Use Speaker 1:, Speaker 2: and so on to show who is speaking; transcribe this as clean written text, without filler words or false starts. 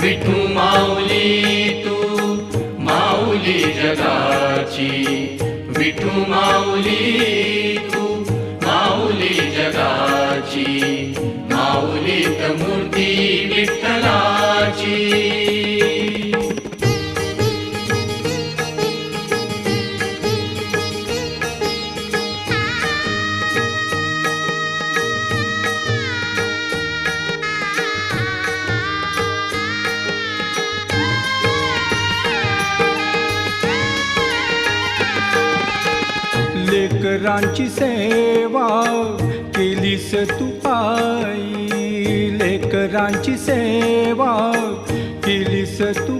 Speaker 1: विठू माऊली तू माऊली जगाची, विठू माऊली तू माऊली जगाची, माऊलीत मूर्ती विठ्ठलाची।
Speaker 2: लेकरांची सेवा केलीस तू आई, लेकरांची सेवा केलीस तू